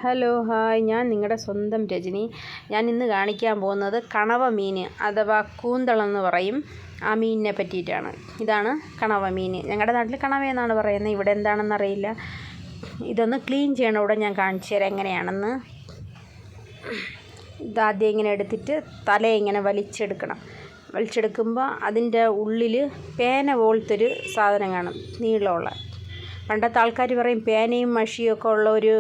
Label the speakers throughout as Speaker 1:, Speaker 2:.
Speaker 1: Hello hi, ഞാൻ നിങ്ങളുടെ സ്വന്തം രജനി. ഞാൻ ഇന്ന് കാണിക്കാൻ പോകുന്നത് കണവ മീൻ അഥവാ കൂന്തളെന്ന് പറയും. ആ മീനിനെ പറ്റിയിട്ടാണ്. ഇതാണ് കണവ മീൻ. ഞങ്ങളുടെ നാട്ടിൽ കണവയെന്നാണ് പറയുന്നത്, ഇവിടെ എന്താണെന്നറിയില്ല. ഇതൊന്ന് ക്ലീൻ ചെയ്യണം. ഇവിടെ ഞാൻ കാണിച്ചു തരാം എങ്ങനെയാണെന്ന്. ഇതാദ്യം ഇങ്ങനെ എടുത്തിട്ട് തല ഇങ്ങനെ വലിച്ചെടുക്കണം. വലിച്ചെടുക്കുമ്പോൾ അതിൻ്റെ ഉള്ളിൽ പേന പോലത്തൊരു സാധനം കാണും, നീളമുള്ള. പണ്ടത്തെ ആൾക്കാർ പറയും പേനയും മഷിയൊക്കെ ഉള്ള ഒരു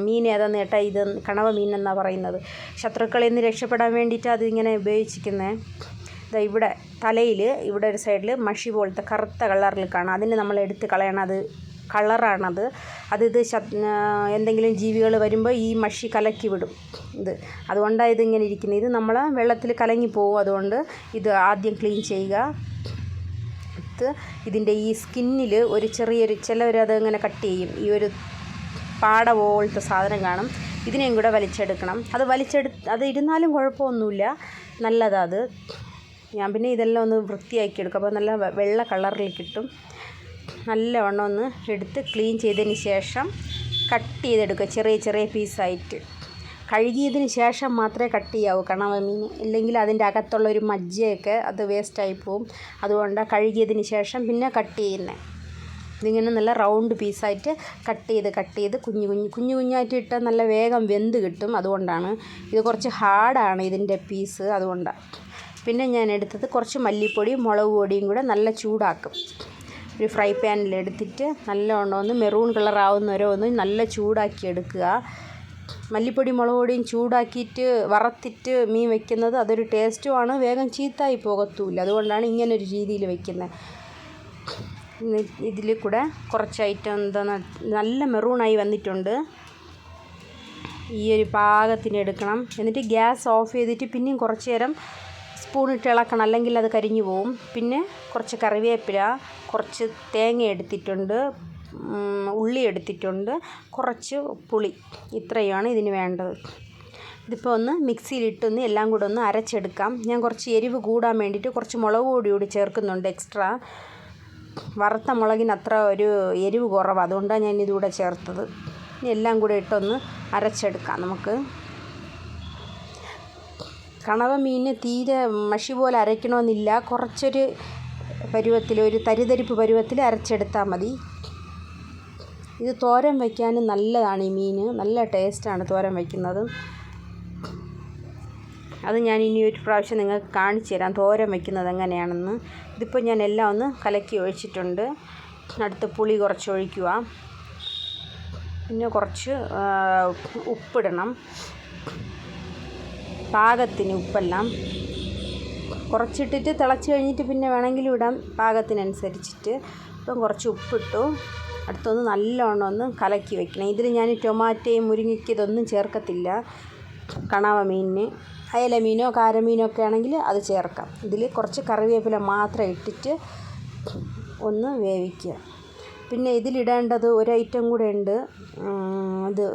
Speaker 1: മീൻ ഏതാന്ന് കേട്ടാൽ ഇത് കണവ മീൻ എന്നാണ് പറയുന്നത്. ശത്രുക്കളിൽ നിന്ന് രക്ഷപ്പെടാൻ വേണ്ടിയിട്ട് അതിങ്ങനെ ഉപയോഗിച്ചിരിക്കുന്നത്. ഇവിടെ തലയിൽ ഇവിടെ ഒരു സൈഡിൽ മഷി പോലത്തെ കറുത്ത കളറിൽ കാണാം. അതിന് നമ്മൾ എടുത്ത് കളയണം. അത് കളറാണത്. ഇത് എന്തെങ്കിലും ജീവികൾ വരുമ്പോൾ ഈ മഷി കലക്കി വിടും. അതുകൊണ്ടാണ് ഇതിങ്ങനെ ഇരിക്കുന്നത്. ഇത് നമ്മൾ വെള്ളത്തിൽ കലങ്ങി പോകും. അതുകൊണ്ട് ഇത് ആദ്യം ക്ലീൻ ചെയ്യുക. ഇതിൻ്റെ ഈ സ്കിന്നിൽ ഒരു ചിലവരത് ഇങ്ങനെ കട്ട് ചെയ്യും. ഈ ഒരു പാട പോലത്തെ സാധനം കാണും. ഇതിനെയും കൂടെ വലിച്ചെടുക്കണം. അത് ഇരുന്നാലും കുഴപ്പമൊന്നുമില്ല, നല്ലതാണ് അത്. ഞാൻ പിന്നെ ഇതെല്ലാം ഒന്ന് വൃത്തിയാക്കി എടുക്കും. അപ്പോൾ നല്ല വെള്ള കളറിൽ കിട്ടും. നല്ലവണ്ണം ഒന്ന് എടുത്ത് ക്ലീൻ ചെയ്തതിന് ശേഷം കട്ട് ചെയ്തെടുക്കുക, ചെറിയ ചെറിയ പീസായിട്ട്. കഴുകിയതിന് ശേഷം മാത്രമേ കട്ട് ചെയ്യാവൂ കണവ മീൻ. ഇല്ലെങ്കിൽ അതിൻ്റെ അകത്തുള്ളൊരു മജ്ജയൊക്കെ അത് വേസ്റ്റായി പോവും. അതുകൊണ്ടാണ് കഴുകിയതിന് ശേഷം പിന്നെ കട്ട് ചെയ്യുന്നത്. ഇതിങ്ങനെ നല്ല റൗണ്ട് പീസായിട്ട് കട്ട് ചെയ്ത് കുഞ്ഞായിട്ട് ഇട്ടാൽ നല്ല വേഗം വെന്ത് കിട്ടും. അതുകൊണ്ടാണ് ഇത് കുറച്ച് ഹാർഡാണ് ഇതിൻ്റെ പീസ്, അതുകൊണ്ടാണ്. പിന്നെ ഞാൻ എടുത്തത് കുറച്ച് മല്ലിപ്പൊടിയും മുളക് പൊടിയും കൂടെ നല്ല ചൂടാക്കും. ഒരു ഫ്രൈ പാനിലെടുത്തിട്ട് നല്ലവണ്ണം ഒന്ന് മെറൂൺ കളറാവുന്നവരെ ഒന്ന് നല്ല ചൂടാക്കി എടുക്കുക. മല്ലിപ്പൊടി മുളക് പൊടിയും ചൂടാക്കിയിട്ട് വറുത്തിട്ട് മീൻ വയ്ക്കുന്നത് അതൊരു ടേസ്റ്റുമാണ്, വേഗം ചീത്തായി പോകത്തുമില്ല. അതുകൊണ്ടാണ് ഇങ്ങനൊരു രീതിയിൽ വയ്ക്കുന്നത്. ഇതിൽ കൂടെ കുറച്ച് ഐറ്റം നല്ല മെറൂണായി വന്നിട്ടുണ്ട്. ഈ ഒരു പാകത്തിന് എടുക്കണം. എന്നിട്ട് ഗ്യാസ് ഓഫ് ചെയ്തിട്ട് പിന്നെയും കുറച്ച് നേരം സ്പൂണിട്ട് ഇളക്കണം, അല്ലെങ്കിൽ അത് കരിഞ്ഞു പോവും. പിന്നെ കുറച്ച് കറിവേപ്പില, കുറച്ച് തേങ്ങ എടുത്തിട്ടുണ്ട്, ഉള്ളി എടുത്തിട്ടുണ്ട്, കുറച്ച് പുളി. ഇത്രയുമാണ് ഇതിന് വേണ്ടത്. ഇതിപ്പോൾ ഒന്ന് മിക്സിയിലിട്ടൊന്ന് എല്ലാം കൂടെ ഒന്ന് അരച്ചെടുക്കാം. ഞാൻ കുറച്ച് എരിവ് കൂടാൻ വേണ്ടിയിട്ട് കുറച്ച് മുളക് പൊടി കൂടി ചേർക്കുന്നുണ്ട് എക്സ്ട്രാ. വറുത്ത മുളകിന് അത്ര ഒരു എരിവ് കുറവാണ്, അതുകൊണ്ടാണ് ഞാൻ ഇതുകൂടെ ചേർത്തത്. ഇനി എല്ലാം കൂടെ ഇട്ടൊന്ന് അരച്ചെടുക്കാം നമുക്ക്. കണവ മീൻ തീരെ മഷി പോലെ അരയ്ക്കണമെന്നില്ല, കുറച്ചൊരു പരുവത്തിൽ, ഒരു തരിതരിപ്പ് പരുവത്തിൽ അരച്ചെടുത്താൽ മതി. ഇത് തോരൻ വയ്ക്കാനും നല്ലതാണ്. ഈ മീൻ നല്ല ടേസ്റ്റാണ് തോരൻ വയ്ക്കുന്നത്. അത് ഞാൻ ഇനി ഒരു പ്രാവശ്യം നിങ്ങൾക്ക് കാണിച്ചു തരാം തോരൻ വയ്ക്കുന്നത് എങ്ങനെയാണെന്ന്. ഇതിപ്പോൾ ഞാൻ എല്ലാം ഒന്ന് കലക്കി ഒഴിച്ചിട്ടുണ്ട്. അടുത്ത് പുളി കുറച്ച് ഒഴിക്കുക. പിന്നെ കുറച്ച് ഉപ്പിടണം, പാകത്തിന് ഉപ്പെല്ലാം കുറച്ചിട്ടിട്ട് തിളച്ച് കഴിഞ്ഞിട്ട് പിന്നെ വേണമെങ്കിലും ഇടാം, പാകത്തിനനുസരിച്ചിട്ട്. ഇപ്പം കുറച്ച് ഉപ്പിട്ടു. അടുത്തൊന്ന് നല്ലവണ്ണം ഒന്ന് കലക്കി വെക്കണം. ഇതിൽ ഞാൻ ടൊമാറ്റോയും മുരിങ്ങയ്ക്ക് ഇതൊന്നും ചേർക്കത്തില്ല കണവ മീനിന്. അയല മീനോ കാരമീനോ ഒക്കെ ആണെങ്കിൽ അത് ചേർക്കാം. ഇതിൽ കുറച്ച് കറിവേപ്പില മാത്രം ഇട്ടിട്ട് ഒന്ന് വേവിക്കുക. പിന്നെ ഇതിലിടേണ്ടത് ഒരു ഐറ്റം കൂടെ ഉണ്ട്, ഇത്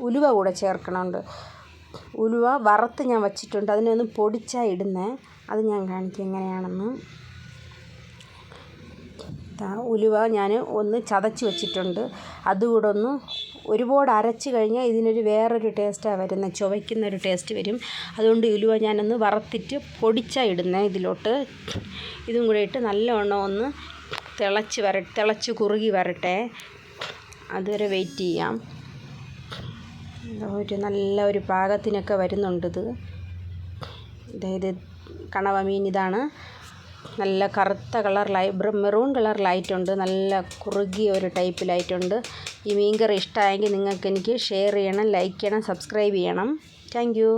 Speaker 1: ഉലുവ കൂടെ ചേർക്കണമുണ്ട്. ഉലുവ വറുത്ത് ഞാൻ വച്ചിട്ടുണ്ട്, അതിനെ ഒന്ന് പൊടിച്ചാൽ ഇടുന്നത്. അത് ഞാൻ കാണിക്കാം എങ്ങനെയാണെന്ന്. ഉലുവ ഞാൻ ഒന്ന് ചതച്ച് വെച്ചിട്ടുണ്ട്. അതുകൂടെ ഒന്ന് ഒരുപാട് അരച്ച് കഴിഞ്ഞാൽ ഇതിനൊരു വേറൊരു ടേസ്റ്റാണ് വരുന്നത്, ചുവയ്ക്കുന്നൊരു ടേസ്റ്റ് വരും. അതുകൊണ്ട് ഉലുവ ഞാനൊന്ന് വറുത്തിട്ട് പൊടിച്ചാൽ ഇടുന്നത് ഇതിലോട്ട്. ഇതും കൂടെ ഇട്ട് നല്ലവണ്ണം ഒന്ന് തിളച്ച് കുറുകി വരട്ടെ. അതുവരെ വെയിറ്റ് ചെയ്യാം. നല്ല ഒരു പാകത്തിനൊക്കെ വരുന്നുണ്ട്. അതായത് കണവ മീൻ ഇതാണ്. നല്ല കറുത്ത കളറിലായി, മെറൂൺ കളറിലായിട്ടുണ്ട്. നല്ല കുറുകിയ ഒരു ടൈപ്പിലായിട്ടുണ്ട്. ഈ മീൻ കറി ഇഷ്ടമായെങ്കിൽ നിങ്ങൾക്ക് എനിക്ക് ഷെയർ ചെയ്യണം, ലൈക്ക് ചെയ്യണം, സബ്സ്ക്രൈബ് ചെയ്യണം. Thank you.